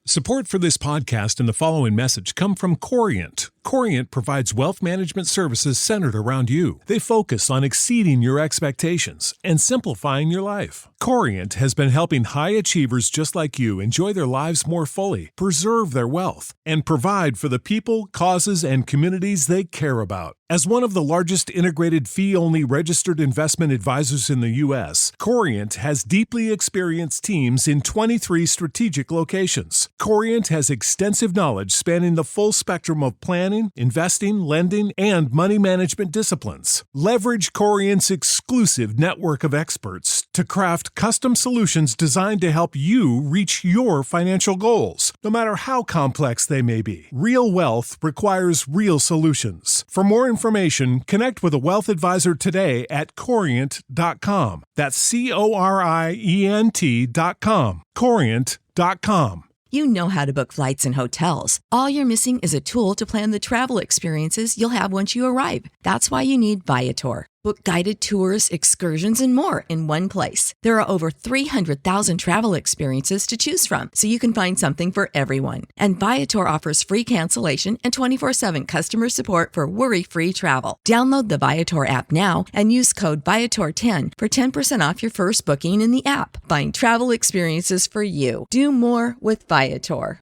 Support for this podcast and the following message come from Corient. Corient provides wealth management services centered around you. They focus on exceeding your expectations and simplifying your life. Corient has been helping high achievers just like you enjoy their lives more fully, preserve their wealth, and provide for the people, causes, and communities they care about. As one of the largest integrated fee-only registered investment advisors in the U.S., Corient has deeply experienced teams in 23 strategic locations. Corient has extensive knowledge spanning the full spectrum of planning, investing, lending, and money management disciplines. Leverage Corient's exclusive network of experts to craft custom solutions designed to help you reach your financial goals, no matter how complex they may be. Real wealth requires real solutions. For more information, connect with a wealth advisor today at Corient.com. That's Corient.com. Corient.com. You know how to book flights and hotels. All you're missing is a tool to plan the travel experiences you'll have once you arrive. That's why you need Viator. Book guided tours, excursions, and more in one place. There are over 300,000 travel experiences to choose from, so you can find something for everyone. And Viator offers free cancellation and 24/7 customer support for worry-free travel. Download the Viator app now and use code Viator10 for 10% off your first booking in the app. Find travel experiences for you. Do more with Viator.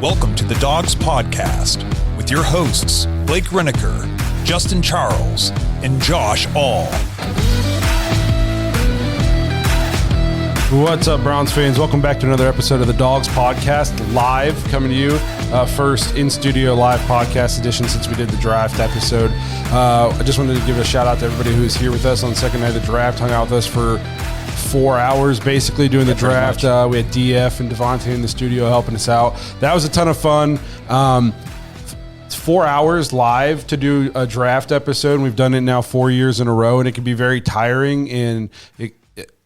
Welcome to the Dogs Podcast with your hosts, Blake Reneker, Justin Charles, and Josh All. What's up, Browns fans? Welcome back to another episode of the Dogs Podcast, live coming to you. First in-studio live podcast edition since we did the draft episode. I just wanted to give a shout out to everybody who's here with us on the second night of the draft, hung out with us for 4 hours basically doing the draft. We had DF and Devontae in the studio helping us out. That was a ton of fun. It's 4 hours live to do a draft episode, and we've done it now 4 years in a row, and it can be very tiring, and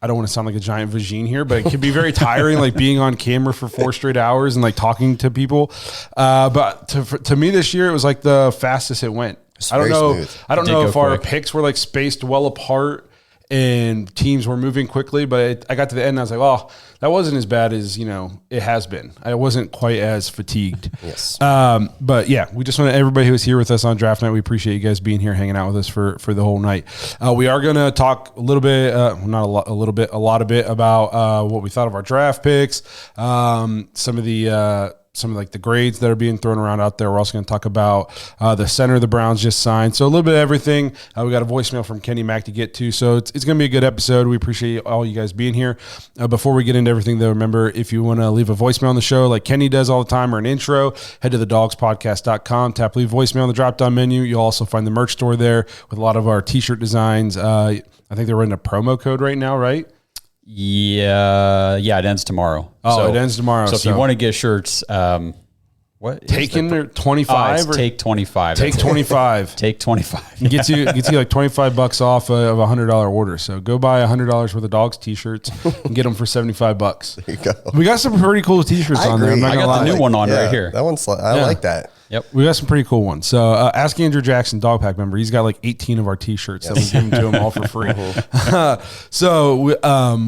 I don't want to sound like a giant vagine here, but it can be very tiring, like being on camera for 4 straight hours and like talking to people. But to me this year, it was like the fastest it went. I don't know if our picks were like spaced well apart and teams were moving quickly, but I got to the end and I was like, oh, that wasn't as bad as, it has been. I wasn't quite as fatigued. Yes. But yeah, we just want to, everybody who was here with us on draft night, we appreciate you guys being here, hanging out with us for the whole night. We are going to talk a little bit, a lot about what we thought of our draft picks, some of the grades that are being thrown around out there. We're also going to talk about the center the Browns just signed. So a little bit of everything. We got a voicemail from Kenny Mack to get to. So it's going to be a good episode. We appreciate all you guys being here. Before we get into everything, though, remember, if you want to leave a voicemail on the show like Kenny does all the time or an intro, head to thedogspodcast.com, tap leave voicemail on the drop-down menu. You'll also find the merch store there with a lot of our T-shirt designs. I think they're running a promo code right now, right? Yeah, it ends tomorrow. Oh, it ends tomorrow. So if you want to get shirts, what taking 25 or take 25. Take 25. Take 25. It gets you like $25 off of a $100 order. So go buy $100 worth of Dogs t-shirts and get them for $75. There you go. We got some pretty cool t-shirts on there. I got the new one on right here. That one's I like that. Yep. We got some pretty cool ones. So ask Andrew Jackson, Dog Pack member. He's got like 18 of our t-shirts that we give to him all for free.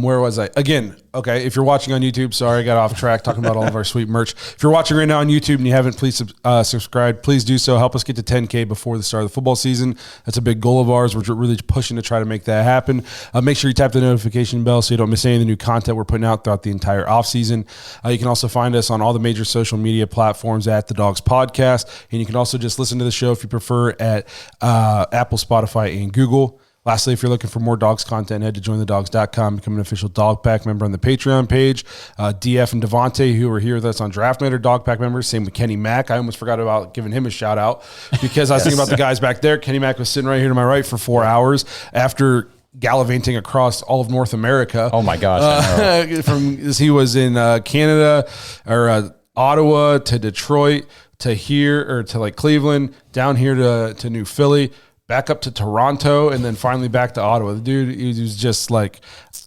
Where was I? Again, okay, if you're watching on YouTube, sorry, I got off track talking about all of our sweet merch. If you're watching right now on YouTube and you haven't, please subscribe. Please do so. Help us get to 10K before the start of the football season. That's a big goal of ours. We're really pushing to try to make that happen. Make sure you tap the notification bell so you don't miss any of the new content we're putting out throughout the entire offseason. You can also find us on all the major social media platforms at The Dogs Podcast. And you can also just listen to the show if you prefer at Apple, Spotify, and Google. Lastly, if you're looking for more Dogs content, head to jointhedogs.com, become an official Dog Pack member on the Patreon page. DF and Devontae, who are here with us on Draft Night, are Dog Pack members. Same with Kenny Mack. I almost forgot about giving him a shout out because I was thinking about the guys back there. Kenny Mack was sitting right here to my right for 4 hours after gallivanting across all of North America. Oh my gosh. He was in Canada or Ottawa to Detroit to here, or to like Cleveland, down here to New Philly, back up to Toronto, and then finally back to Ottawa. The dude, he was just like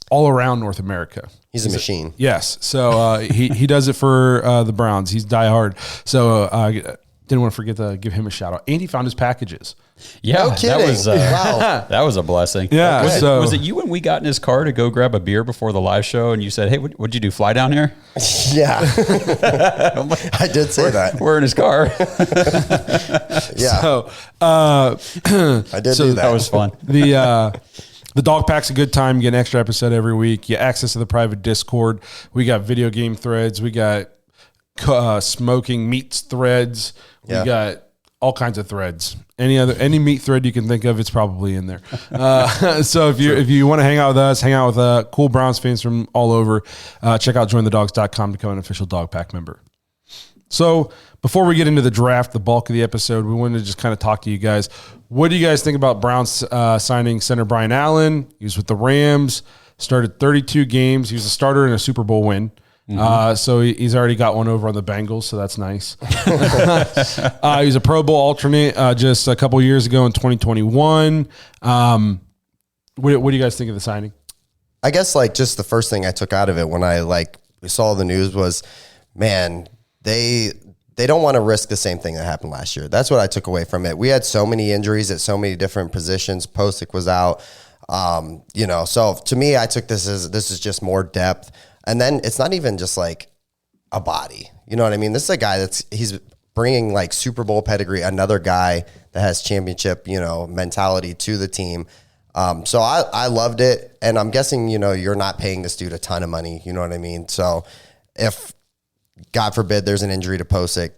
all around North America. He's a machine. Yes. So he does it for the Browns. He's diehard. So didn't want to forget to give him a shout out. Andy found his packages. Yeah, No kidding. that was Wow. that was a blessing. Yeah, Was it you when we got in his car to go grab a beer before the live show, and you said, "Hey, what'd you do? Fly down here?" Yeah. I did say that. We're in his car. Yeah. So, I did do that. That was fun. The Dog Pack's a good time. You get an extra episode every week. You get access to the private Discord. We got video game threads. We got smoking meats threads. Yeah. We got all kinds of threads. Any meat thread you can think of, it's probably in there. So if you want to hang out with us, hang out with cool Browns fans from all over, check out jointhedogs.com to become an official Dog Pack member. So before we get into the draft, the bulk of the episode, we wanted to just kind of talk to you guys. What do you guys think about Browns signing center Brian Allen? He was with the Rams, started 32 games. He was a starter in a Super Bowl win. So he's already got one over on the Bengals, so that's nice. He's a Pro Bowl alternate just a couple years ago in 2021. What do you guys think of the signing? I guess like just the first thing I took out of it when I saw the news was, man, they don't want to risk the same thing that happened last year. That's what I took away from it. We had so many injuries at so many different positions. Posick was out, so to me, I took this is just more depth. And then it's not even just like a body. You know what I mean? This is a guy he's bringing like Super Bowl pedigree, another guy that has championship, mentality to the team. So I loved it. And I'm guessing, you're not paying this dude a ton of money. You know what I mean? So if, God forbid, there's an injury to Posick,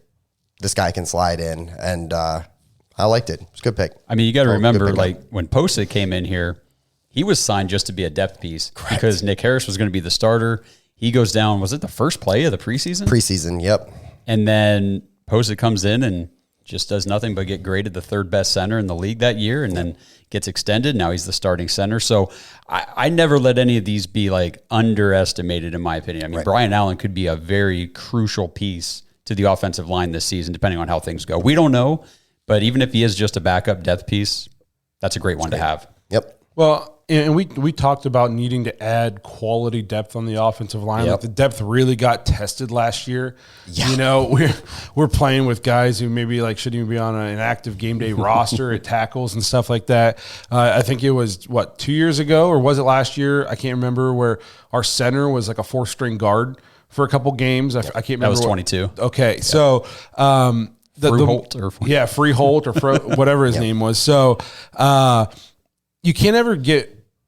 this guy can slide in. And I liked it. It's a good pick. I mean, you got to remember, when Posick came in here, he was signed just to be a depth piece. Correct. Because Nick Harris was going to be the starter. He goes down, was it the first play of the preseason? Preseason, yep. And then Posick comes in and just does nothing but get graded the third best center in the league that year, and then gets extended. Now he's the starting center. So I never let any of these be underestimated, in my opinion. I mean, right. Brian Allen could be a very crucial piece to the offensive line this season, depending on how things go. We don't know, but even if he is just a backup depth piece, that's a great one to have. Yep. Well, and we talked about needing to add quality depth on the offensive line. Yep. The depth really got tested last year. Yeah. We're playing with guys who maybe shouldn't even be on an active game day roster at tackles and stuff like that. I think it was 2 years ago, or was it last year? I can't remember, where our center was like a 4-string guard for a couple games. I can't remember. That was 22. Okay, yep. So Freeholt or whatever his name was. So you can't ever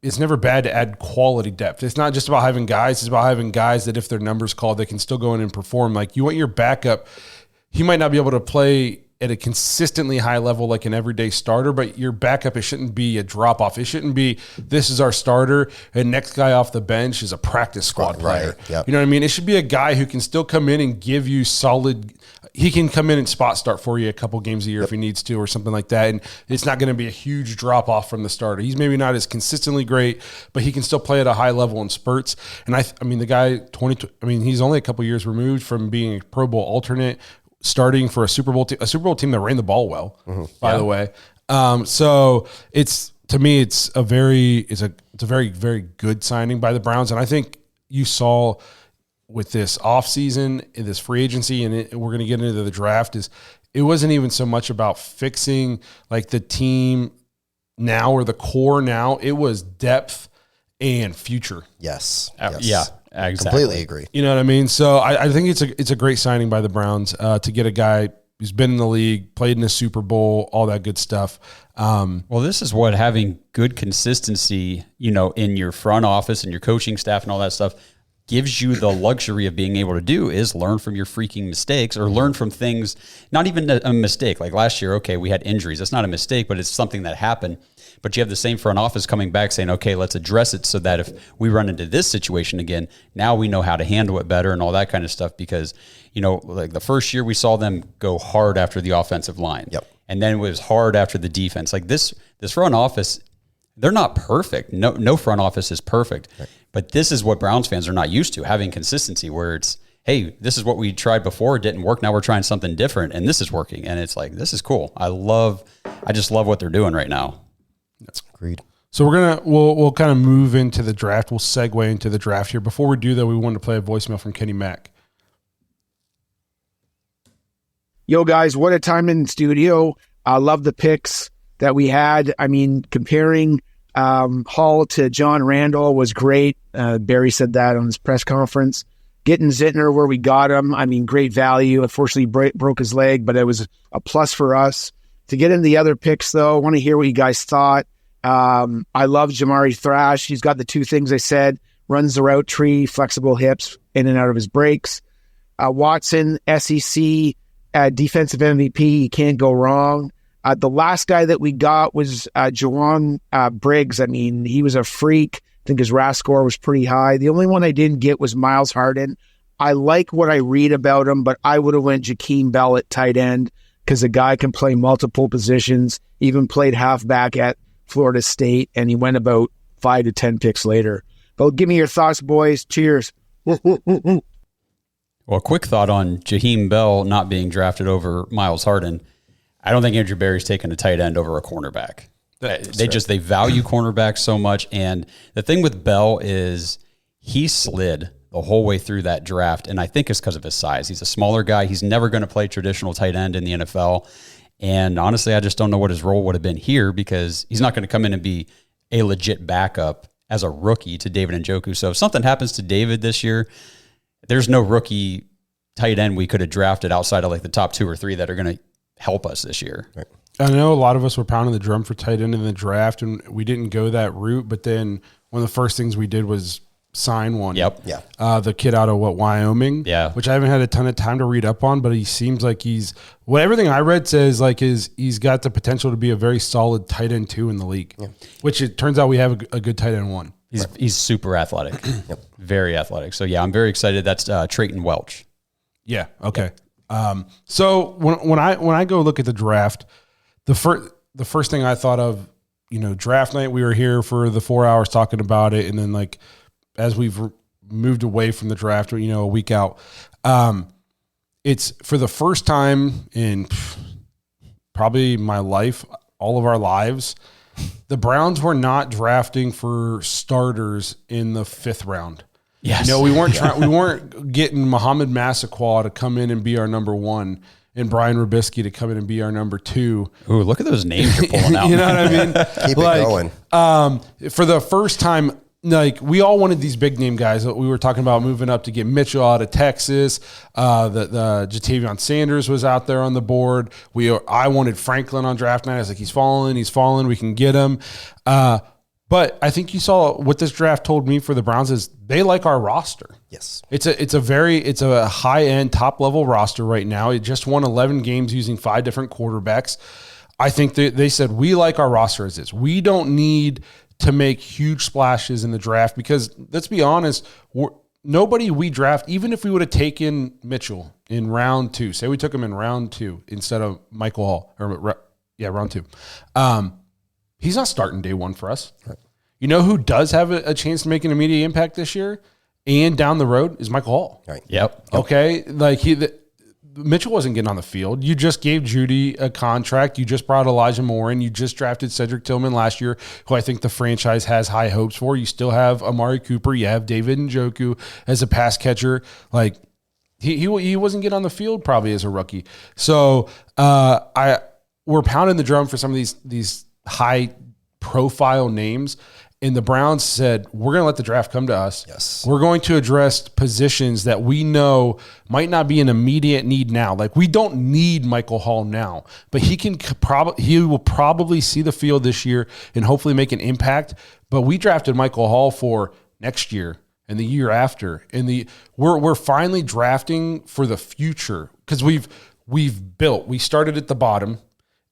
it's never bad to add quality depth. It's not just about having guys. It's about having guys that if their number's called, they can still go in and perform. You want your backup. He might not be able to play at a consistently high level like an everyday starter, but your backup, it shouldn't be a drop-off. It shouldn't be, this is our starter, and next guy off the bench is a practice squad player. Right. Yep. You know what I mean? It should be a guy who can still come in and give you solid. He can come in and spot start for you a couple games a year if he needs to, or something like that. And it's not going to be a huge drop off from the starter. He's maybe not as consistently great, but he can still play at a high level in spurts. And I mean, the guy he's only a couple years removed from being a Pro Bowl alternate, starting for a Super Bowl team that ran the ball well, by the way. So to me, it's a very, very good signing by the Browns. And I think you saw with this offseason, in this free agency, and we're going to get into the draft, is it wasn't even so much about fixing the team now or the core now. It was depth and future. Yes. Yeah, exactly. Completely agree. You know what I mean? So I think it's a great signing by the Browns to get a guy who's been in the league, played in a Super Bowl, all that good stuff. Well, this is what having good consistency, in your front office and your coaching staff and all that stuff gives you the luxury of being able to do, is learn from your freaking mistakes, or learn from things, not even a mistake. Like last year, okay, we had injuries. That's not a mistake, but it's something that happened. But you have the same front office coming back saying, okay, let's address it so that if we run into this situation again, now we know how to handle it better and all that kind of stuff. Because, the first year we saw them go hard after the offensive line. Yep. And then it was hard after the defense. This front office, they're not perfect. No front office is perfect. Right. But this is what Browns fans are not used to, having consistency, where it's, hey, this is what we tried before. It didn't work. Now we're trying something different, and this is working. And it's this is cool. I just love what they're doing right now. That's agreed. So we'll kind of move into the draft. We'll segue into the draft here. Before we do that, we wanted to play a voicemail from Kenny Mack. Yo, guys, what a time in the studio. I love the picks that we had. I mean, comparing Hall to John Randall was great. Barry said that on his press conference. Getting Zinter where we got him, I mean, great value. Unfortunately, broke his leg, but it was a plus for us. To get into the other picks, though, I want to hear what you guys thought. I love Jamari Thrash. He's got the two things I said. Runs the route tree, flexible hips, in and out of his breaks. Watson, SEC, defensive MVP. You can't go wrong. The last guy that we got was Juwan Briggs. I mean, he was a freak. I think his RAS score was pretty high. The only one I didn't get was Miles Harden. I like what I read about him, but I would have went Jakeem Bell at tight end because the guy can play multiple positions, even played halfback at Florida State, and he went about 5 to 10 picks later. But give me your thoughts, boys. Cheers. Well, a quick thought on Jakeem Bell not being drafted over Miles Harden. I don't think Andrew Berry's taken a tight end over a cornerback. They value cornerbacks so much. And the thing with Bell is he slid the whole way through that draft. And I think it's because of his size. He's a smaller guy. He's never going to play traditional tight end in the NFL. And honestly, I just don't know what his role would have been here because he's not going to come in and be a legit backup as a rookie to David Njoku. So if something happens to David this year, there's no rookie tight end we could have drafted outside of like the top 2 or 3 that are going to help us this year. Right. I know a lot of us were pounding the drum for tight end in the draft, and we didn't go that route. But then one of the first things we did was sign one. Yep. Yeah. The kid out of Wyoming. Yeah. Which I haven't had a ton of time to read up on, but he seems like everything I read says like he's got the potential to be a very solid tight end 2 in the league. Yeah. Which it turns out we have a good tight end 1. He's super athletic. Yep. Very athletic. So yeah, I'm very excited. That's Trayton Welch. Yeah. Okay. Yep. So when I go look at the draft, the first thing I thought of, draft night, we were here for the 4 hours talking about it. And then like, as we've moved away from the draft, a week out, it's for the first time in probably my life, all of our lives, the Browns were not drafting for starters in the 5th round. Yes. We weren't getting Muhammad Massaquoi to come in and be our number 1 and Brian Rubisky to come in and be our number 2. Ooh, look at those names you're pulling out. You know what I mean? Keep it going. For the first time, like we all wanted these big name guys. We were talking about moving up to get Mitchell out of Texas. The Jatavion Sanders was out there on the board. I wanted Franklin on draft night. I was like, he's falling. We can get him. But I think you saw what this draft told me for the Browns is they like our roster. Yes. It's a high end top level roster right now. It just won 11 games using 5 different quarterbacks. I think they said we like our roster as is. We don't need to make huge splashes in the draft because let's be honest, nobody we draft, even if we would have taken Mitchell in round 2, say we took him in round 2 instead of Michael Hall round 2. He's not starting day 1 for us. Right. You know who does have a chance to make an immediate impact this year and down the road is Michael Hall. Right. Yep. Okay. Like Mitchell wasn't getting on the field. You just gave Judy a contract. You just brought Elijah Moore in. You just drafted Cedric Tillman last year, who I think the franchise has high hopes for. You still have Amari Cooper. You have David Njoku as a pass catcher. Like he wasn't getting on the field probably as a rookie. So we're pounding the drum for some of these high profile names. And the Browns said, we're going to let the draft come to us. Yes. We're going to address positions that we know might not be an immediate need now. Like we don't need Michael Hall now, but he will probably see the field this year and hopefully make an impact. But we drafted Michael Hall for next year and the year after. And we're finally drafting for the future because we started at the bottom.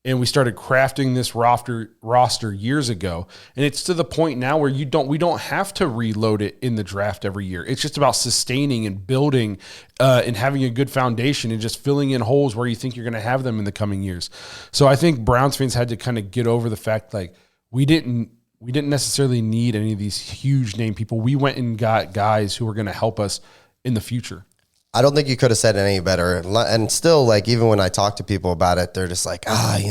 And we started crafting this roster years ago. And it's to the point now where we don't have to reload it in the draft every year. It's just about sustaining and building and having a good foundation and just filling in holes where you think you're going to have them in the coming years. So I think Browns fans had to kind of get over the fact like we didn't necessarily need any of these huge name people. We went and got guys who were going to help us in the future. I don't think you could have said it any better. And still, like, even when I talk to people about it, they're just like, I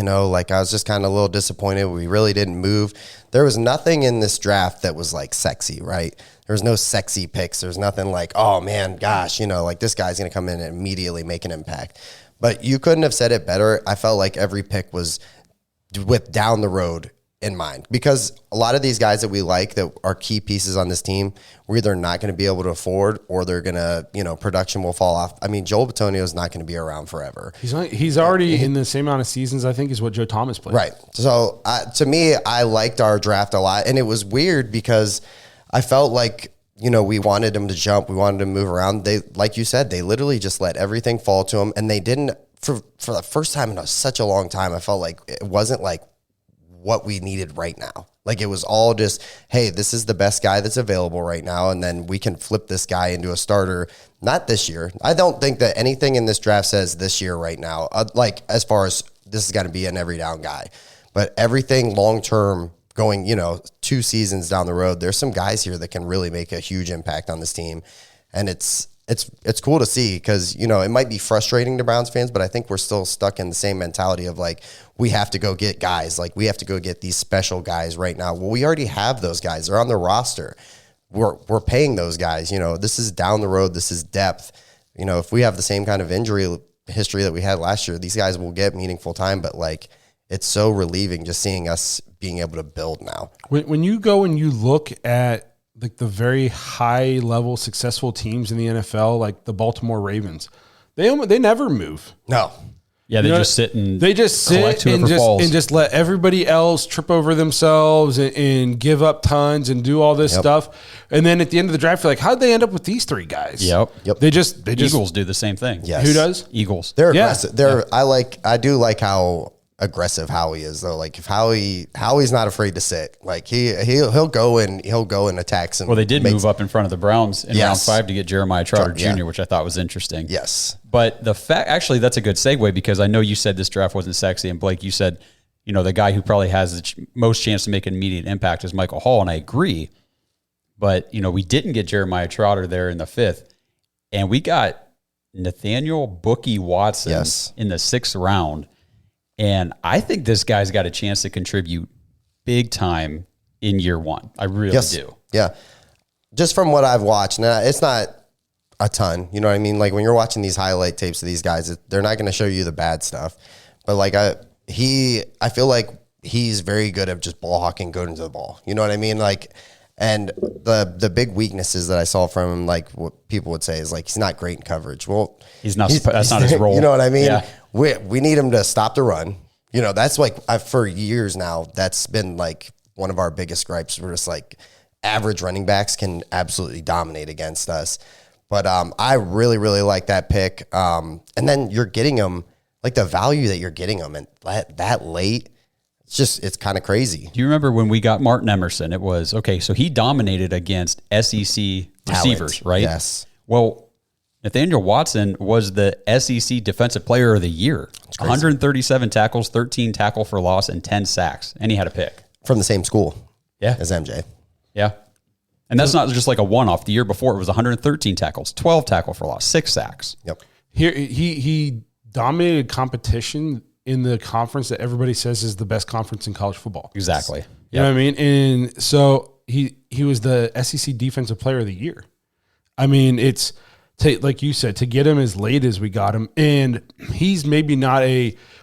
was just kind of a little disappointed. We really didn't move. There was nothing in this draft that was like sexy, right? There was no sexy picks. There's nothing like, oh man, gosh, like this guy's going to come in and immediately make an impact. But you couldn't have said it better. I felt like every pick was with down the road in mind, because a lot of these guys that we like that are key pieces on this team, we're either not going to be able to afford, or they're going to, production will fall off. I mean, Joel Bitonio is not going to be around forever. He's already in the same amount of seasons, I think, as what Joe Thomas played. Right. So to me, I liked our draft a lot, and it was weird because I felt like, we wanted him to jump. We wanted him to move around. They, like you said, they literally just let everything fall to him. And they didn't, for the first time in such a long time, I felt like it wasn't like what we needed right now. Like it was all just, hey, this is the best guy that's available right now. And then we can flip this guy into a starter. Not this year. I don't think that anything in this draft says this year right now, like as far as this is going to be an every down guy, but everything long-term going, 2 seasons down the road, there's some guys here that can really make a huge impact on this team. And it's cool to see, because, it might be frustrating to Browns fans, but I think we're still stuck in the same mentality of like, we have to go get guys. Like we have to go get these special guys right now. Well, we already have those guys. They're on the roster. We're paying those guys. This is down the road. This is depth. If we have the same kind of injury history that we had last year, these guys will get meaningful time, but like, it's so relieving just seeing us being able to build now. When you go and you look at like the very high level successful teams in the NFL, like the Baltimore Ravens, they never move. No. Yeah, they just sit and just let everybody else trip over themselves and give up tons and do all this stuff. And then at the end of the draft, you're like, how'd they end up with these 3 guys? Yep. They just Eagles do the same thing. Yes. Who does? Eagles. They're aggressive. I do like how aggressive Howie is though. Like if Howie's not afraid to sit, like he'll go and attack some. Well, they did move up in front of the Browns in round 5 to get Jeremiah Trotter Jr., yeah. which I thought was interesting. Yes. But the fact, actually, that's a good segue, because I know you said this draft wasn't sexy, and Blake, you said, the guy who probably has the most chance to make an immediate impact is Michael Hall, and I agree. But, we didn't get Jeremiah Trotter there in the 5th, and we got Nathaniel Bookie Watson in the 6th round. And I think this guy's got a chance to contribute big time in year 1. I really do. Yeah. Just from what I've watched, now it's not a ton, you know what I mean? Like when you're watching these highlight tapes of these guys, they're not going to show you the bad stuff. But like I feel like he's very good at just ball hawking, going to the ball. You know what I mean? Like, and the big weaknesses that I saw from him, like what people would say is like, he's not great in coverage. Well, that's not his role. You know what I mean? Yeah. We need him to stop the run. That's like for years now, that's been like one of our biggest gripes. We're just like average running backs can absolutely dominate against us. But I really, really like that pick. And then you're getting him, like the value that you're getting him and that late, it's kind of crazy. Do you remember when we got Martin Emerson? It was, okay, so he dominated against SEC receivers, right? Yes. Well, Nathaniel Watson was the SEC Defensive Player of the Year. 137 tackles, 13 tackle for loss, and 10 sacks. And he had a pick. From the same school as MJ. Yeah. And that's not just like a one-off. The year before, it was 113 tackles, 12 tackle for loss, 6 sacks. Yep. Here he dominated competition in the conference that everybody says is the best conference in college football. Exactly. You know what I mean? And so he was the SEC Defensive Player of the Year. I mean, it's like you said, to get him as late as we got him, and he's maybe not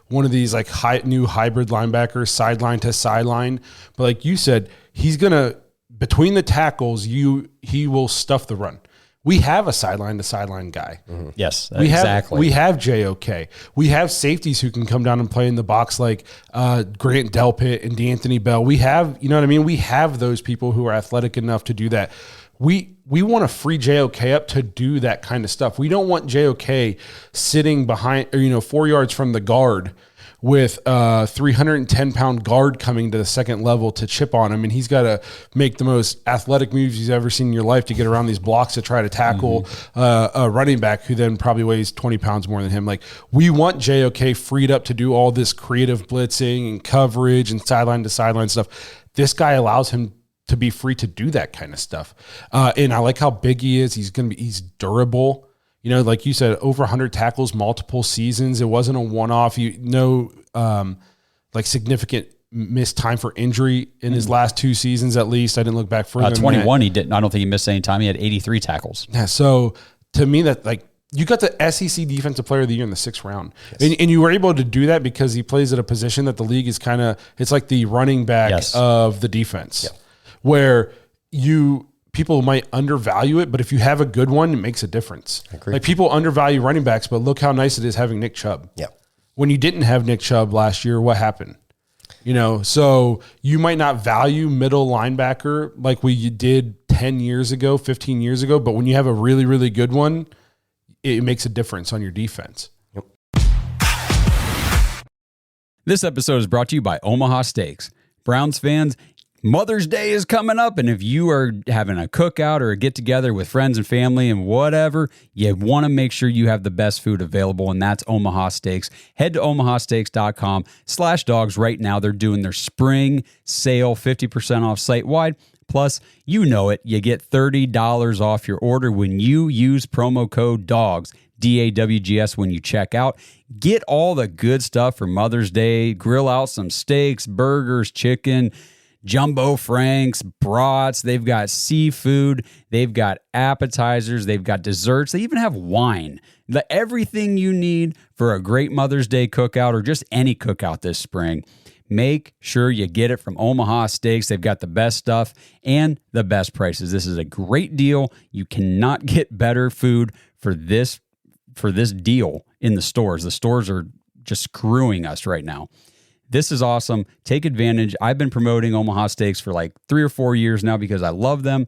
one of these like new hybrid linebackers, sideline to sideline, but like you said, he's gonna between the tackles, he will stuff the run. We have a sideline to sideline guy. Mm-hmm. Yes, we exactly. have JOK. We have safeties who can come down and play in the box like Grant Delpit and D'Anthony Bell. We have, you know what I mean? We have those people who are athletic enough to do that. We want to free JOK up to do that kind of stuff. We don't want JOK sitting behind, 4 yards from the guard with a 310-pound guard coming to the second level to chip on him, and he's got to make the most athletic moves he's ever seen in your life to get around these blocks to try to tackle a running back who then probably weighs 20 pounds more than him. Like, we want JOK freed up to do all this creative blitzing and coverage and sideline to sideline stuff. This guy allows him to be free to do that kind of stuff. And I like how big he is. He's durable. Like you said, over 100 tackles, multiple seasons. It wasn't a one-off. Like significant missed time for injury in his last 2 seasons, at least. I didn't look back further. 21, he didn't. I don't think he missed any time. He had 83 tackles. Yeah. So to me, that like you got the SEC Defensive Player of the Year in the 6th round. Yes. And you were able to do that because he plays at a position that the league is it's like the running back of the defense, where people might undervalue it, but if you have a good one, it makes a difference. Like people undervalue running backs, but look how nice it is having Nick Chubb. Yeah. When you didn't have Nick Chubb last year, what happened? So you might not value middle linebacker like we did 10 years ago, 15 years ago, but when you have a really, really good one, it makes a difference on your defense. Yep. This episode is brought to you by Omaha Steaks. Browns fans, Mother's Day is coming up, and if you are having a cookout or a get-together with friends and family and whatever, you want to make sure you have the best food available, and that's Omaha Steaks. Head to omahasteaks.com/dogs right now. They're doing their spring sale, 50% off site-wide. Plus, you know it, you get $30 off your order when you use promo code DAWGS, DAWGS, when you check out. Get all the good stuff for Mother's Day. Grill out some steaks, burgers, chicken, jumbo franks, brats. They've got seafood. They've got appetizers. They've got desserts. They even have wine. Everything you need for a great Mother's Day cookout or just any cookout this spring. Make sure you get it from Omaha Steaks. They've got the best stuff and the best prices. This is a great deal. You cannot get better food for this deal in the stores. The stores are just screwing us right now. This is awesome. Take advantage. I've been promoting Omaha Steaks for like 3 or 4 years now because I love them.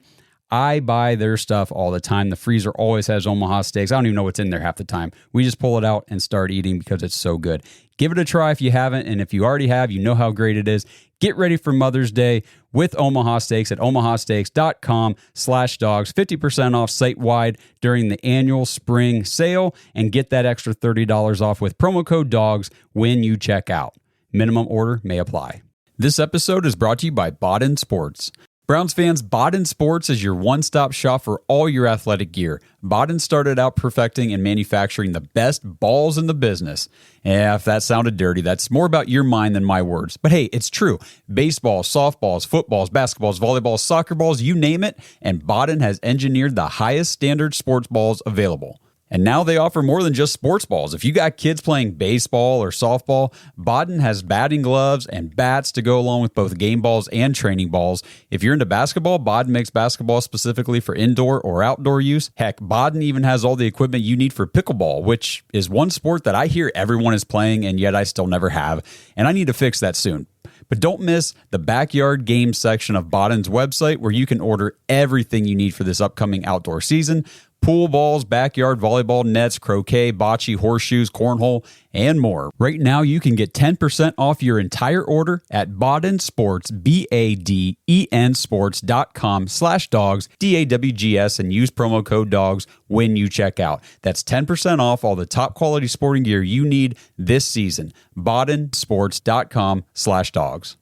I buy their stuff all the time. The freezer always has Omaha Steaks. I don't even know what's in there half the time. We just pull it out and start eating because it's so good. Give it a try if you haven't, and if you already have, you know how great it is. Get ready for Mother's Day with Omaha Steaks at omahasteaks.com/dogs. 50% off site-wide during the annual spring sale, and get that extra $30 off with promo code DAWGS when you check out. Minimum order may apply. This episode is brought to you by Baden Sports. Browns fans, Baden Sports is your one-stop shop for all your athletic gear. Baden started out perfecting and manufacturing the best balls in the business. Yeah, if that sounded dirty, that's more about your mind than my words. But hey, it's true. Baseballs, softballs, footballs, basketballs, volleyballs, soccer balls, you name it, and Baden has engineered the highest standard sports balls available. And now they offer more than just sports balls. If you got kids playing baseball or softball, Baden has batting gloves and bats to go along with both game balls and training balls. If you're into basketball, Baden makes basketball specifically for indoor or outdoor use. Heck, Baden even has all the equipment you need for pickleball, which is one sport that I hear everyone is playing, and yet I still never have. And I need to fix that soon. But don't miss the backyard game section of Baden's website, where you can order everything you need for this upcoming outdoor season. Pool balls, backyard volleyball nets, croquet, bocce, horseshoes, cornhole, and more. Right now, you can get 10% off your entire order at Baden Sports, BADEN sports.com/dogs, DAWGS, and use promo code DAWGS when you check out. That's 10% off all the top quality sporting gear you need this season. BadenSports.com/dogs.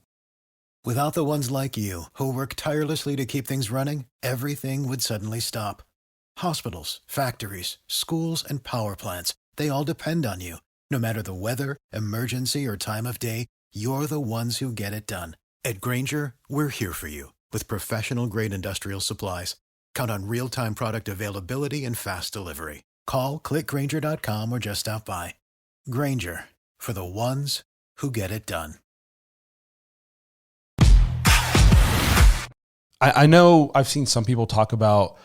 Without the ones like you, who work tirelessly to keep things running, everything would suddenly stop. Hospitals, factories, schools, and power plants, they all depend on you. No matter the weather, emergency, or time of day, you're the ones who get it done. At Grainger, we're here for you with professional-grade industrial supplies. Count on real-time product availability and fast delivery. Call, clickgrainger.com, or just stop by. Grainger, for the ones who get it done. I know I've seen some people talk about,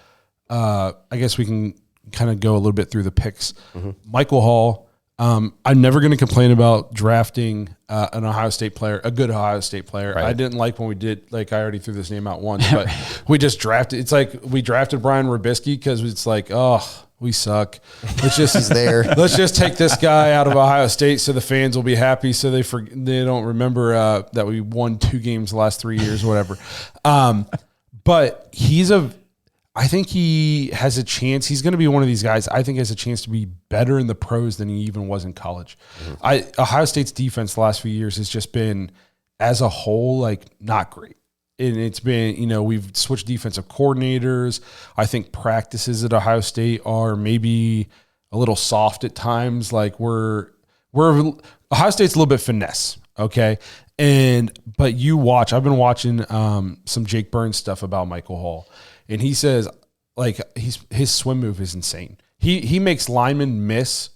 I guess we can kind of go a little bit through the picks. Mm-hmm. Michael Hall, I'm never going to complain about drafting an Ohio State player, a good Ohio State player. Right. I didn't like when we did, like I already threw this name out once, but we just drafted. It's like we drafted Brian Robisky because it's like, oh, we suck. Let's just He's there. Let's just take this guy out of Ohio State so the fans will be happy, so they don't remember that we won 2 games the last 3 years or whatever. But I think he has a chance. He's going to be one of these guys I think has a chance to be better in the pros than he even was in college. Mm-hmm. Ohio State's defense the last few years has just been, as a whole, like not great. And it's been, we've switched defensive coordinators. I think practices at Ohio State are maybe a little soft at times. Like Ohio State's a little bit finesse, okay? But I've been watching some Jake Burns stuff about Michael Hall. And he says, like, his swim move is insane. he makes linemen miss,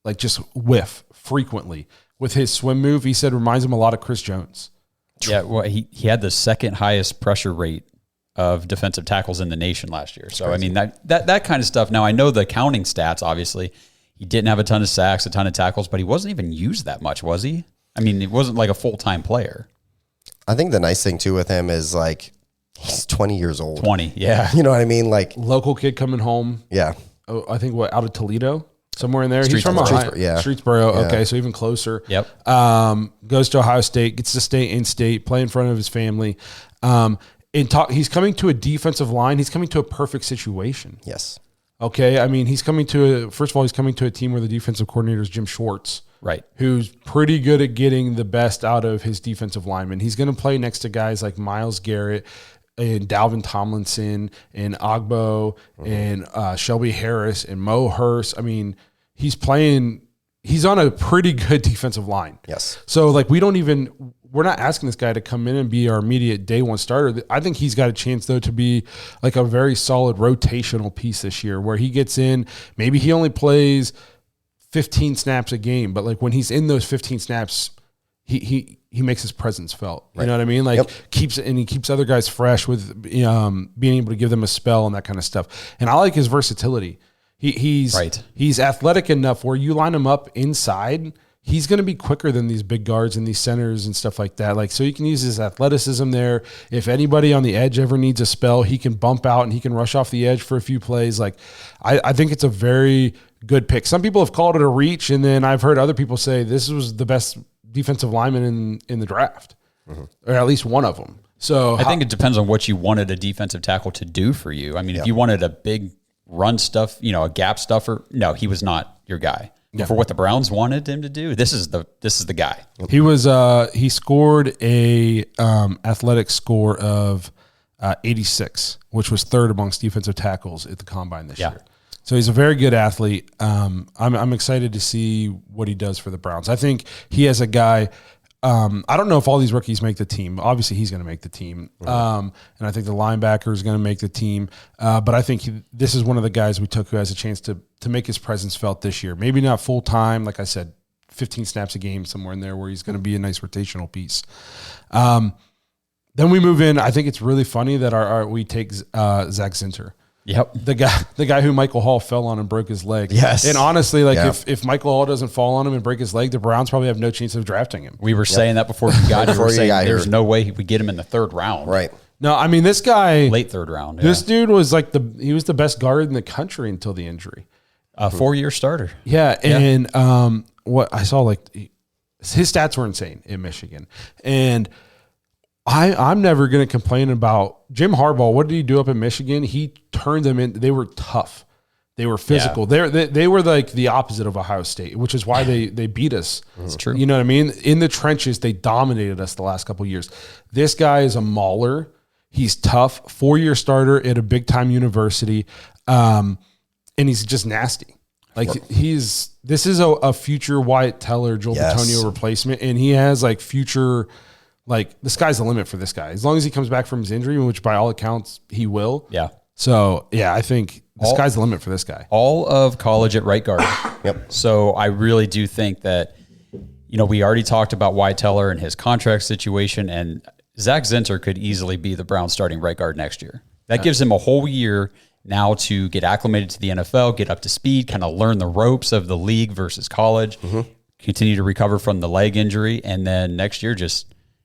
like just whiff frequently with his swim move. He said reminds him a lot of Chris Jones. Yeah, well, he had the second highest pressure rate of defensive tackles in the nation last year. So, I mean, that kind of stuff. Now, I know the counting stats, obviously. He didn't have a ton of sacks, a ton of tackles, but he wasn't even used that much, was he? I mean, he wasn't like a full-time player. I think the nice thing, too, with him is, like, he's 20 years old. 20, yeah. You know what I mean? Like, Local kid coming home. yeah. Oh, I think out of Toledo? Somewhere in there. He's from Streetsboro, Ohio. yeah. Streetsboro. Yeah. Okay, so even closer. Yep. Goes to Ohio State, gets to stay in state, play in front of his family. He's coming to a defensive line. He's coming to a perfect situation. Yes. Okay, I mean, he's coming to a team where the defensive coordinator is Jim Schwartz, Right. who's pretty good at getting the best out of his defensive linemen. He's going to play next to guys like Myles Garrett and Dalvin Tomlinson and Ogbo and Shelby Harris and Mo Hurst. I mean, he's on a pretty good defensive line. Yes. So, like, we're not asking this guy to come in and be our immediate day one starter. I think he's got a chance, though, to be like a very solid rotational piece this year where he gets in. Maybe he only plays 15 snaps a game, but like when he's in those 15 snaps, he makes his presence felt. You know what I mean? Like he keeps other guys fresh with being able to give them a spell and that kind of stuff. And I like his versatility. He's athletic enough where you line him up inside, he's going to be quicker than these big guards and these centers and stuff like that. Like, so you can use his athleticism there. If anybody on the edge ever needs a spell, he can bump out and he can rush off the edge for a few plays. Like, I think it's a very good pick. Some people have called it a reach, and then I've heard other people say this was the best defensive lineman in the draft, or at least one of them. So I think it depends on what you wanted a defensive tackle to do for you. I mean, if you wanted a big run stuff, a gap stuffer, no, he was not your guy. Yeah. For what the Browns wanted him to do, this is the guy. He scored a athletic score of 86, which was third amongst defensive tackles at the combine this year. So he's a very good athlete. I'm excited to see what he does for the Browns. I think he has a guy. I don't know if all these rookies make the team. Obviously, he's going to make the team. And I think the linebacker is going to make the team. But I think this is one of the guys we took who has a chance to make his presence felt this year. Maybe not full time, like I said, 15 snaps a game somewhere in there where he's going to be a nice rotational piece. Then we move in. I think it's really funny that we take Zach Zinter. Yep. The guy who Michael Hall fell on and broke his leg. Yes. And honestly, if Michael Hall doesn't fall on him and break his leg, the Browns probably have no chance of drafting him. We were saying that before you got here. There's no way we get him in the third round. Right. No, I mean, this guy. Late third round. Yeah. This dude was like he was the best guard in the country until the injury. A 4-year starter. Yeah. And what I saw, like, his stats were insane in Michigan. And I'm never going to complain about Jim Harbaugh. What did he do up in Michigan? He turned them in. They were tough. They were physical. Yeah. They were like the opposite of Ohio State, which is why they beat us. That's true. You know what I mean? In the trenches, they dominated us the last couple of years. This guy is a mauler. He's tough. 4-year starter at a big-time university. And he's just nasty. Like, this is a future Wyatt Teller, Joel Bitonio replacement, and he has like future. Like, the sky's the limit for this guy. As long as he comes back from his injury, which by all accounts he will. Yeah. So, I think the sky's the limit for this guy. All of college at right guard. Yep. So I really do think that, we already talked about Wyatt Teller and his contract situation, and Zach Zinter could easily be the Browns starting right guard next year. That gives him a whole year now to get acclimated to the NFL, get up to speed, kind of learn the ropes of the league versus college, continue to recover from the leg injury, and then next year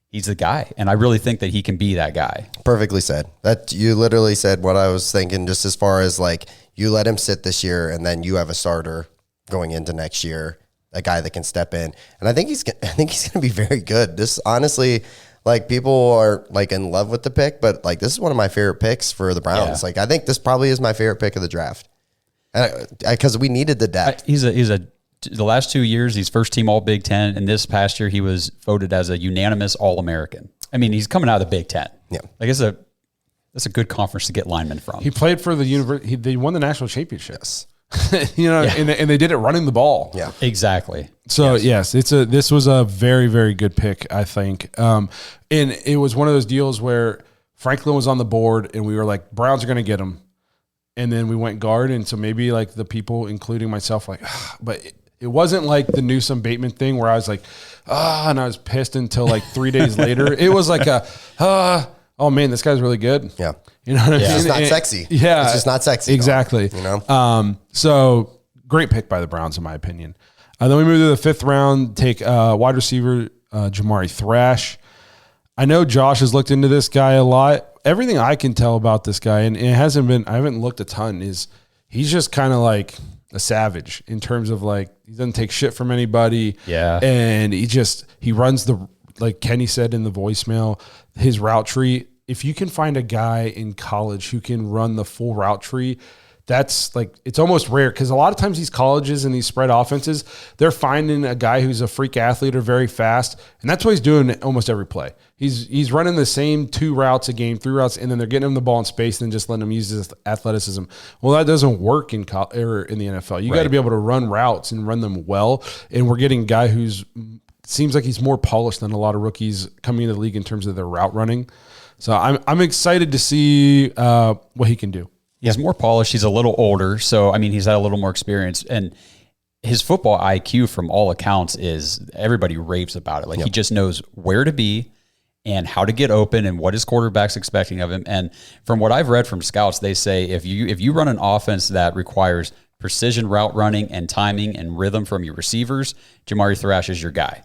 he's the guy. And I really think that he can be that guy. Perfectly said. That you literally said what I was thinking, just as far as like you let him sit this year and then you have a starter going into next year, a guy that can step in. And I think he's going to be very good. This honestly, like, people are like in love with the pick, but like, this is one of my favorite picks for the Browns. Yeah. Like, I think this probably is my favorite pick of the draft. Because we needed the depth. The last 2 years, he's first team All Big Ten, and this past year he was voted as a unanimous All American. I mean, he's coming out of the Big Ten. Yeah, like that's a good conference to get linemen from. He played for the university. They won the national championship. And they did it running the ball. Yeah, exactly. So yes, this was a very, very good pick, I think. And it was one of those deals where Franklin was on the board, and we were like, Browns are going to get him. and then we went guard. And so maybe like the people, including myself, like, but it wasn't like the Newsome Bateman thing where I was like, and I was pissed until like 3 days later. It was like oh man, this guy's really good. Yeah. You know what I mean? It's not sexy. Yeah. It's just not sexy. Exactly. You know? So great pick by the Browns, in my opinion. Then we move to the 5th round, take wide receiver Jamari Thrash. I know Josh has looked into this guy a lot. Everything I can tell about this guy, and it hasn't been, I haven't looked a ton, is he's just kind of like a savage in terms of like, he doesn't take shit from anybody. Yeah. And he runs like Kenny said in the voicemail, his route tree. If you can find a guy in college who can run the full route tree, that's like, it's almost rare, because a lot of times these colleges and these spread offenses, they're finding a guy who's a freak athlete or very fast, and that's what he's doing almost every play. He's running the same 2 routes a game, 3 routes, and then they're getting him the ball in space and then just letting him use his athleticism. Well, that doesn't work in the NFL. You got to be able to run routes and run them well, and we're getting a guy who's seems like he's more polished than a lot of rookies coming into the league in terms of their route running. So I'm excited to see what he can do. He's more polished. He's a little older. So, I mean, he's had a little more experience. And his football IQ, from all accounts, is everybody raves about it. Like, he just knows where to be and how to get open and what his quarterback's expecting of him. And from what I've read from scouts, they say if you run an offense that requires precision route running and timing and rhythm from your receivers, Jamari Thrash is your guy.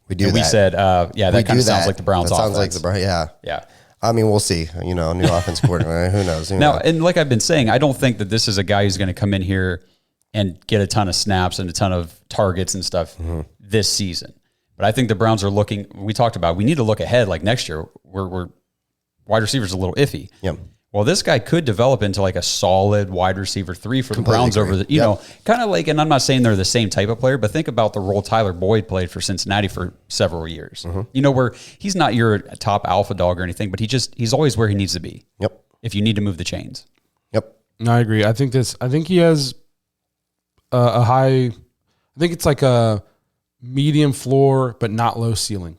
We said, that kind of sounds like the Browns' offense. Sounds like the Browns, yeah. Yeah. I mean, we'll see. You know, new offense coordinator. Who knows? Now, and like I've been saying, I don't think that this is a guy who's going to come in here and get a ton of snaps and a ton of targets and stuff this season. But I think the Browns are looking. We talked about we need to look ahead. Like next year, we're wide receivers a little iffy. Yep. Well, this guy could develop into like a solid wide receiver 3 for the Browns over the, you know, kind of like, and I'm not saying they're the same type of player, but think about the role Tyler Boyd played for Cincinnati for several years. You know, where he's not your top alpha dog or anything, but he's always where he needs to be. Yep. If you need to move the chains. Yep. No, I agree. I think he has a high, I think it's like a medium floor, but not low ceiling.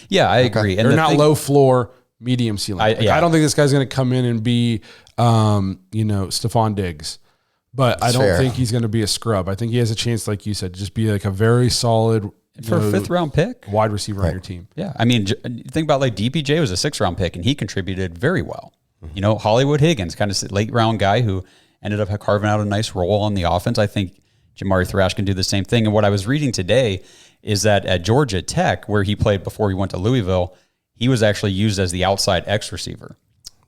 Yeah, I agree. And not low floor, medium ceiling. I don't think this guy's going to come in and be, Stephon Diggs, but I don't think he's going to be a scrub. I think he has a chance, like you said, to just be like a very solid for a 5th round pick, wide receiver on your team. Yeah, I mean, think about like DPJ was a 6th round pick and he contributed very well. You know, Hollywood Higgins, kind of late round guy who ended up carving out a nice role on the offense. I think Jamari Thrash can do the same thing. And what I was reading today is that at Georgia Tech, where he played before he went to Louisville, he was actually used as the outside X receiver.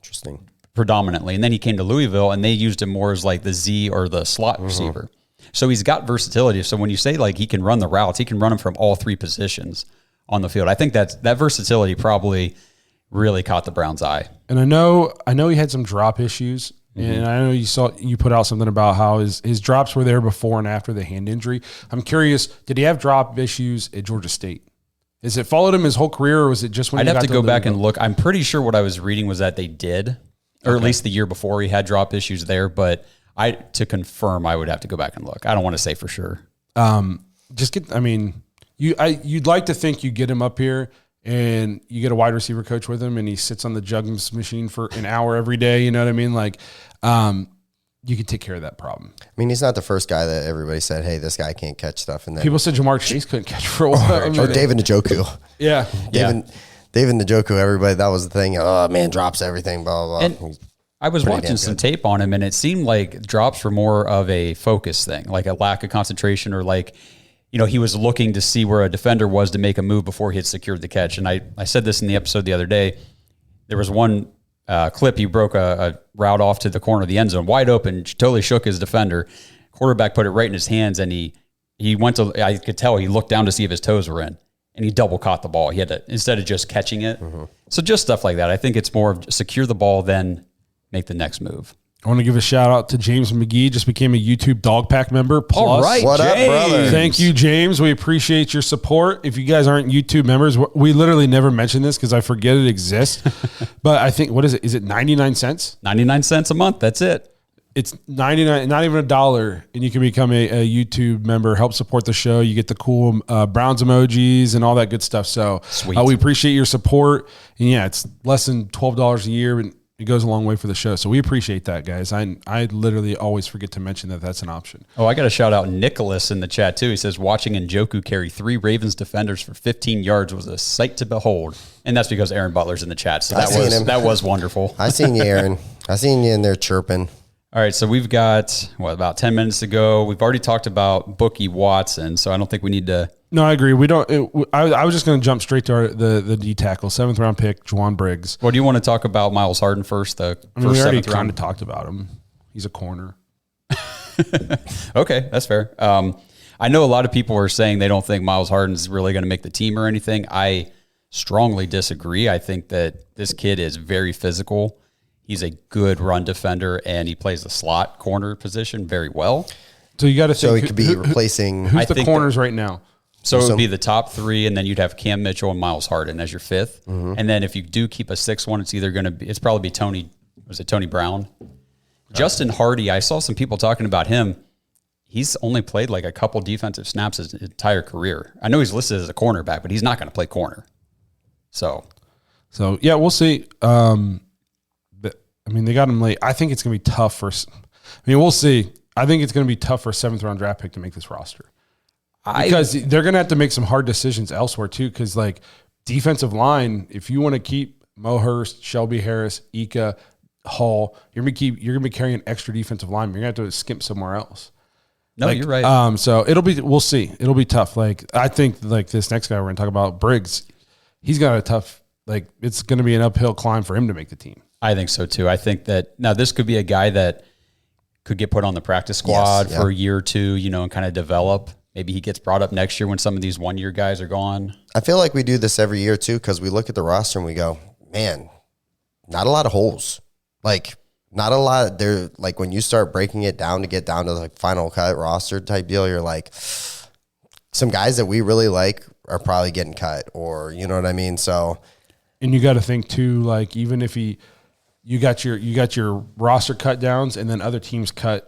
Interesting. Predominantly. And then he came to Louisville and they used him more as like the Z or the slot receiver. So he's got versatility. So when you say like he can run the routes, he can run them from all 3 positions on the field. I think that versatility probably really caught the Browns' eye. And I know he had some drop issues. And I know you put out something about how his drops were there before and after the hand injury. I'm curious, did he have drop issues at Georgia State? Is it followed him his whole career, or was it just when I'd he have got to go back and look. I'm pretty sure what I was reading was that they did, or at least the year before he had drop issues there. But to confirm, I would have to go back and look. I don't want to say for sure. You'd like to think you get him up here and you get a wide receiver coach with him and he sits on the jugs machine for an hour every day. You know what I mean? Like, you can take care of that problem. I mean, he's not the first guy that everybody said, hey, this guy can't catch stuff. And then people said Jamar Chase couldn't catch for a while. Or David Njoku. Yeah. David Njoku, everybody, that was the thing. Oh, man, drops everything, blah, blah, blah. And I was watching some tape on him, and it seemed like drops were more of a focus thing, like a lack of concentration, or like, you know, he was looking to see where a defender was to make a move before he had secured the catch. And I said this in the episode the other day. There was one clip, he broke a route off to the corner of the end zone, wide open, totally shook his defender. Quarterback put it right in his hands, and he went to, I could tell he looked down to see if his toes were in, and he double caught the ball. He had to, instead of just catching it. So just stuff like that. I think it's more of secure the ball than make the next move. I want to give a shout out to James McGee, just became a YouTube Dog Pack member. Plus, all right, what James. up, brother? Thank you, James. We appreciate your support. If you guys aren't YouTube members, we literally never mention this because I forget it exists. But I think, what is it? Is it 99 cents? 99 cents a month. That's it. It's 99, not even $1, and you can become a YouTube member, help support the show. You get the cool Browns emojis and all that good stuff. So Sweet. We appreciate your support. And yeah, it's less than $12 a year, and It goes a long way for the show. So we appreciate that, guys. I literally always forget to mention that that's an option. Oh, I got to shout out Nicholas in the chat too. He says, watching Njoku carry 3 Ravens defenders for 15 yards was a sight to behold. And that's because Aaron Butler's in the chat. So that was wonderful. I seen you, Aaron. I seen you in there chirping. All right, so we've got, about 10 minutes to go. We've already talked about Bookie Watson, so I don't think we need to. No, I agree. We don't. I was just going to jump straight to the D tackle, 7th round pick, Juwan Briggs. Well, do you want to talk about Miles Harden first? We already kind of talked about him. He's a corner. Okay, that's fair. I know a lot of people are saying they don't think Miles Harden's really going to make the team or anything. I strongly disagree. I think that this kid is very physical. He's a good run defender, and he plays the slot corner position very well. So you got to think. So he could be replacing. Who's the corners right now? So it would be the top 3, and then you'd have Cam Mitchell and Miles Harden as your 5th. Mm-hmm. And then if you do keep a 6th one, it's either going to be, it's probably be Tony Brown? Justin Hardy, I saw some people talking about him. He's only played like a couple defensive snaps his entire career. I know he's listed as a cornerback, but he's not going to play corner. So yeah, we'll see. They got him late. I think it's going to be tough for. We'll see. I think it's going to be tough for a 7th round draft pick to make this roster because they're going to have to make some hard decisions elsewhere too. Because like defensive line, if you want to keep Mo Hurst, Shelby Harris, Ika, Hall, you're going to be carrying an extra defensive line. You're going to have to skimp somewhere else. No, you're right. So we'll see. It'll be tough. Like I think like this next guy we're going to talk about, Briggs, he's got a tough. Like it's going to be an uphill climb for him to make the team. I think so too. I think that now this could be a guy that could get put on the practice squad for a year or two, and kind of develop. Maybe he gets brought up next year when some of these 1-year guys are gone. I feel like we do this every year too, because we look at the roster and we go, man, not a lot of holes. Like not a lot. There, like when you start breaking it down to get down to the final cut roster type deal, you're like, some guys that we really like are probably getting cut, or you know what I mean. So, and you got to think too, like even if you got your roster cut downs, and then other teams cut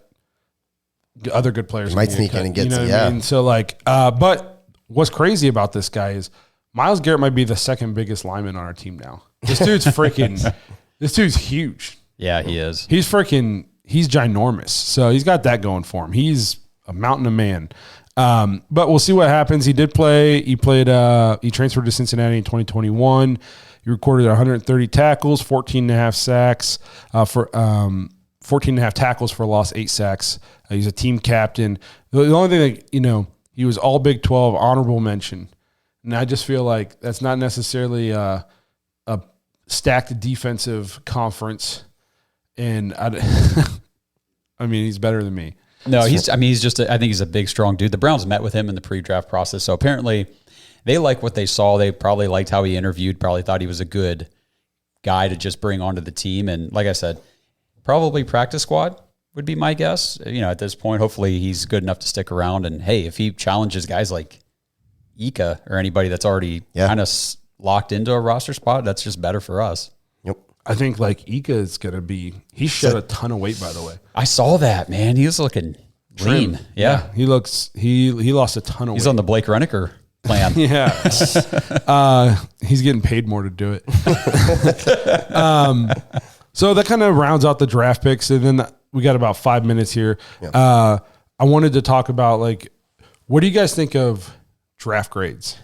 other good players. You might sneak in and get what I mean? So like, but what's crazy about this guy is Myles Garrett might be the 2nd biggest lineman on our team now. This dude's this dude's huge. Yeah, he is. He's ginormous. So he's got that going for him. He's a mountain of man. But we'll see what happens. He did play. He transferred to Cincinnati in 2021. He recorded 130 tackles, 14.5 sacks, 14.5 tackles for a loss, 8 sacks. He's a team captain. The only thing that, he was all Big 12, honorable mention. And I just feel like that's not necessarily a stacked defensive conference. And he's better than me. No, I think he's a big, strong dude. The Browns met with him in the pre-draft process. So apparently they like what they saw. They probably liked how he interviewed, probably thought he was a good guy to just bring onto the team. And like I said, probably practice squad would be my guess. At this point, hopefully he's good enough to stick around. And hey, if he challenges guys like Ika or anybody that's already kind of locked into a roster spot, that's just better for us. Yep. I think like Ika is going to he shed a ton of weight, by the way. I saw that, man. He was looking lean. Yeah. He lost a ton of weight. He's on the Blake Reniker plan. Yeah. He's getting paid more to do it. So that kind of rounds out the draft picks. And then we got about 5 minutes here. Yep. I wanted to talk about what do you guys think of draft grades?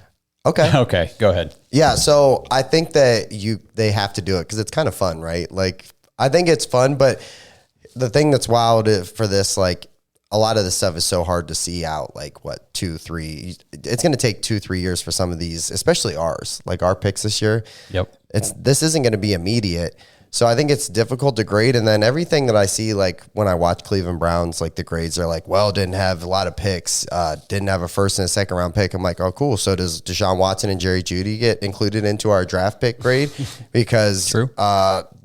Okay, go ahead. Yeah, so I think that they have to do it because it's kind of fun, right? Like I think it's fun, but the thing that's wild for this, like a lot of this stuff is so hard to see out. Like what 2-3? It's going to take 2-3 years for some of these, especially ours. Like our picks this year. Yep. This isn't going to be immediate. So I think it's difficult to grade. And then everything that I see, like when I watch Cleveland Browns, like the grades are like, well, didn't have a lot of picks, didn't have a 1st and a 2nd round pick. I'm like, oh, cool. So does Deshaun Watson and Jerry Jeudy get included into our draft pick grade? Because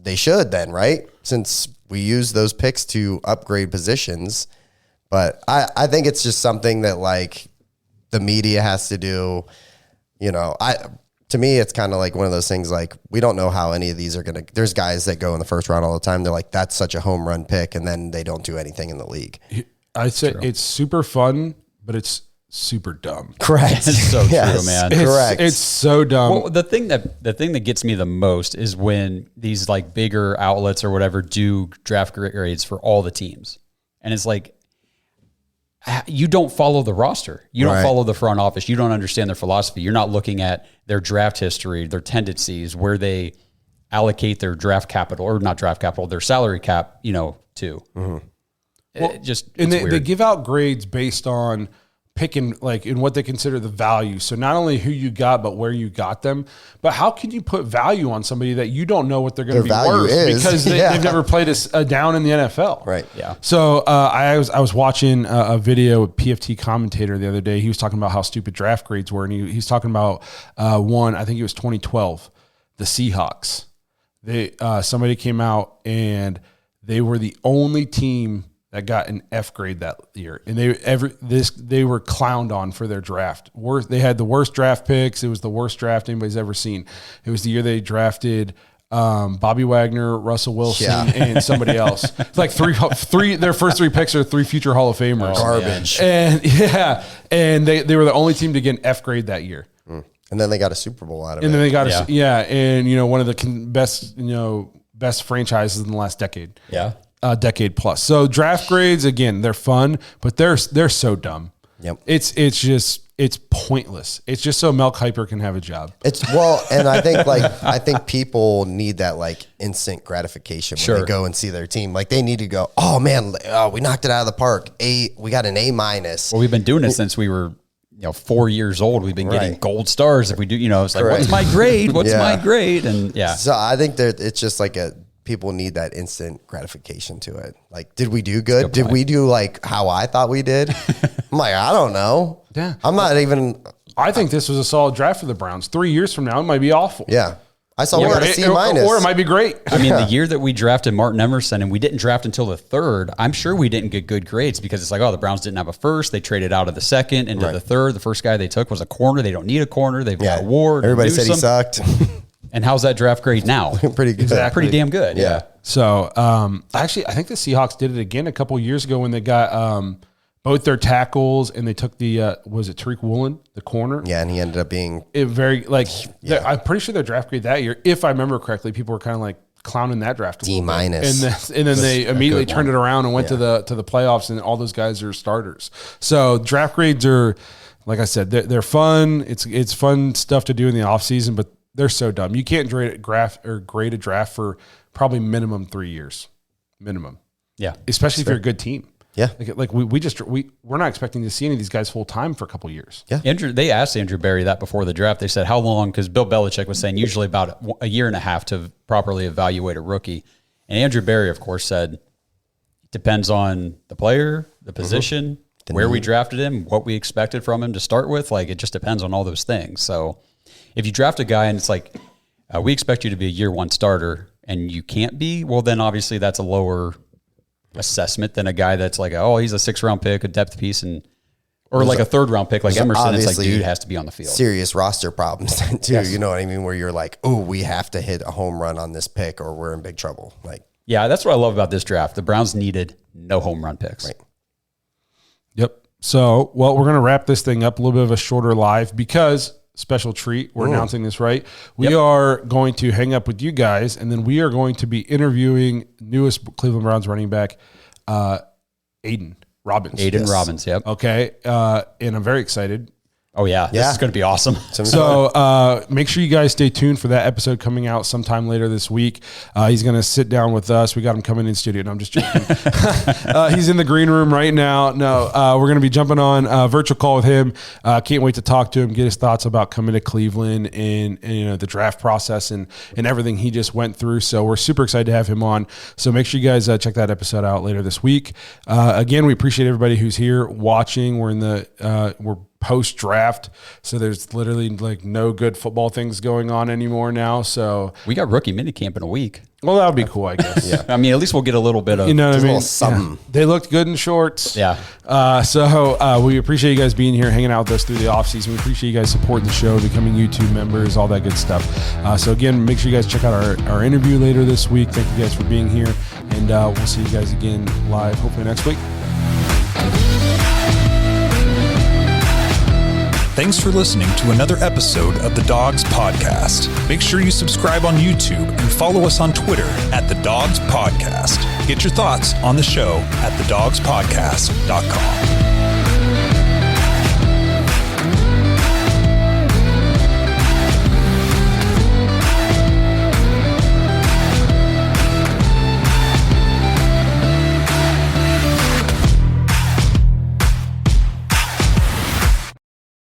they should then, right? Since we use those picks to upgrade positions. But I think it's just something that like the media has to do. To me, it's kind of like one of those things like we don't know how any of these are going to – there's guys that go in the 1st round all the time. They're like, that's such a home run pick, and then they don't do anything in the league. I'd say it's super fun, but it's super dumb. Correct. It's so true, man. Correct. It's so dumb. Well, the thing that gets me the most is when these like bigger outlets or whatever do draft grades for all the teams, and it's like you don't follow the roster, you don't follow the front office, you don't understand their philosophy. You're not looking at their draft history, their tendencies, where they allocate their draft capital or not draft capital, their salary cap, to. Mm-hmm. Well, they give out grades based on picking like in what they consider the value. So not only who you got, but where you got them. But how can you put value on somebody that you don't know what they're going to be worth because they've never played a down in the NFL? Right. Yeah. So I was watching a video with PFT commentator the other day. He was talking about how stupid draft grades were, and he's talking about one. I think it was 2012, the Seahawks. Somebody came out and they were the only team that got an F grade that year, and they were clowned on for their draft. They had the worst draft picks. It was the worst draft anybody's ever seen. It was the year they drafted Bobby Wagner, Russell Wilson, and somebody else. It's like three. Their first three picks are three future Hall of Famers. Garbage. And they were the only team to get an F grade that year. And then they got a Super Bowl out of it. And then they got and one of the best franchises in the last decade. Yeah. Decade plus. So draft grades, again, they're fun, but they're so dumb. Yep. It's pointless. It's just so Mel Kiper can have a job. And I think people need that like instant gratification when they go and see their team. Like they need to go, oh man, we knocked it out of the park. We got an A-. Well, we've been doing it since we were 4 years old. We've been getting gold stars if we do. It's like, what's my grade? What's my grade? And So I think it's just like people need that instant gratification to it. Like, did we do good? Did we do like how I thought we did? I'm like, I don't know. Yeah. I'm not even. I think this was a solid draft for the Browns. 3 years from now, it might be awful. Yeah. I saw we got a C-. Or it might be great. I mean, the year that we drafted Martin Emerson and we didn't draft until the third, I'm sure we didn't get good grades because it's like, the Browns didn't have a first. They traded out of the second into the third. The first guy they took was a corner. They don't need a corner. They've got Ward. Everybody said he sucked. And how's that draft grade now? Pretty good. Exactly. Pretty damn good. Yeah. So, actually, I think the Seahawks did it again a couple of years ago when they got both their tackles and they took was it Tariq Woolen, the corner? Yeah, and he ended up being I'm pretty sure their draft grade that year, if I remember correctly, people were kind of like clowning that draft D-. And then they immediately turned it around and went to the playoffs, and all those guys are starters. So draft grades are, like I said, they're fun. It's fun stuff to do in the offseason, but they're so dumb. You can't grade a draft for probably minimum 3 years. Minimum. Yeah. Especially if you're a good team. Yeah. Like we're not expecting to see any of these guys full time for a couple of years. Yeah. They asked Andrew Berry that before the draft. They said, how long? Because Bill Belichick was saying usually about a year and a half to properly evaluate a rookie. And Andrew Berry, of course, said, it depends on the player, the position, where we drafted him, what we expected from him to start with. Like, it just depends on all those things. So if you draft a guy and it's like, we expect you to be a year one starter and you can't be, well, then obviously that's a lower assessment than a guy that's like, he's a 6th round pick, a depth piece, or like a 3rd round pick like Emerson. It's like, dude has to be on the field. Serious roster problems too. Yes. You know what I mean? Where you're like, we have to hit a home run on this pick or we're in big trouble. Like, yeah, that's what I love about this draft. The Browns needed no home run picks. Right. Yep. So, we're going to wrap this thing up, a little bit of a shorter live because special treat. We're announcing this, right? We are going to hang up with you guys, and then we are going to be interviewing newest Cleveland Browns running back, Aiden Robbins. Robbins, yep. Okay. And I'm very excited. Oh, yeah. This is going to be awesome. So make sure you guys stay tuned for that episode coming out sometime later this week. He's going to sit down with us. We got him coming in studio. No, I'm just joking. He's in the green room right now. No, we're going to be jumping on a virtual call with him. Can't wait to talk to him, get his thoughts about coming to Cleveland and the draft process and everything he just went through. So we're super excited to have him on. So make sure you guys check that episode out later this week. Again, we appreciate everybody who's here watching. We're post-draft, so there's literally like no good football things going on anymore now. So we got rookie minicamp in a week. Well, that would be cool, I guess. Yeah. I mean, at least we'll get a little bit of, what I mean? Something. Yeah. They looked good in shorts. Yeah. So we appreciate you guys being here, hanging out with us through the offseason. We appreciate you guys supporting the show, becoming YouTube members, all that good stuff. So again, make sure you guys check out our interview later this week. Thank you guys for being here, and we'll see you guys again live hopefully next week. Thanks for listening to another episode of the Dogs Podcast. Make sure you subscribe on YouTube and follow us on Twitter at the Dogs Podcast. Get your thoughts on the show at thedogspodcast.com.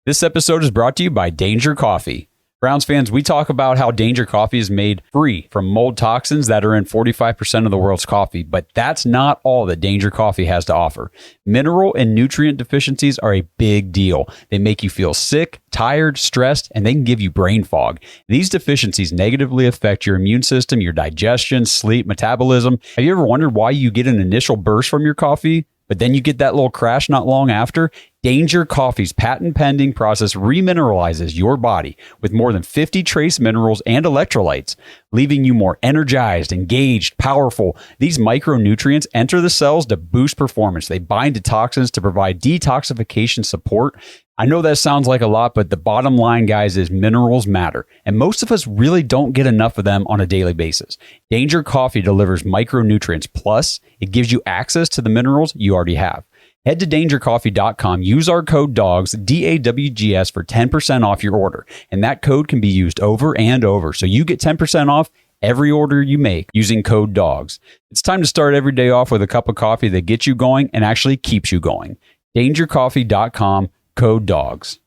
This episode is brought to you by Danger Coffee. Browns fans, we talk about how Danger Coffee is made free from mold toxins that are in 45% of the world's coffee, but that's not all that Danger Coffee has to offer. Mineral and nutrient deficiencies are a big deal. They make you feel sick, tired, stressed, and they can give you brain fog. These deficiencies negatively affect your immune system, your digestion, sleep, metabolism. Have you ever wondered why you get an initial burst from your coffee, but then you get that little crash not long after? Danger Coffee's patent-pending process remineralizes your body with more than 50 trace minerals and electrolytes, leaving you more energized, engaged, powerful. These micronutrients enter the cells to boost performance. They bind to toxins to provide detoxification support. I know that sounds like a lot, but the bottom line, guys, is minerals matter, and most of us really don't get enough of them on a daily basis. Danger Coffee delivers micronutrients, plus it gives you access to the minerals you already have. Head to dangercoffee.com, use our code DOGS, DAWGS, for 10% off your order, and that code can be used over and over, so you get 10% off every order you make using code DOGS. It's time to start every day off with a cup of coffee that gets you going and actually keeps you going. dangercoffee.com, code DOGS.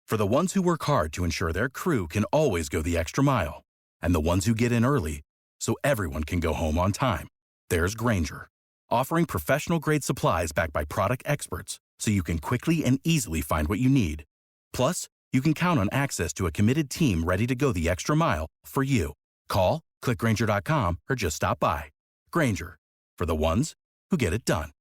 For the ones who work hard to ensure their crew can always go the extra mile, and the ones who get in early so everyone can go home on time, there's Grainger, offering professional-grade supplies backed by product experts so you can quickly and easily find what you need. Plus, you can count on access to a committed team ready to go the extra mile for you. Call, click Grainger.com, or just stop by. Grainger, for the ones who get it done.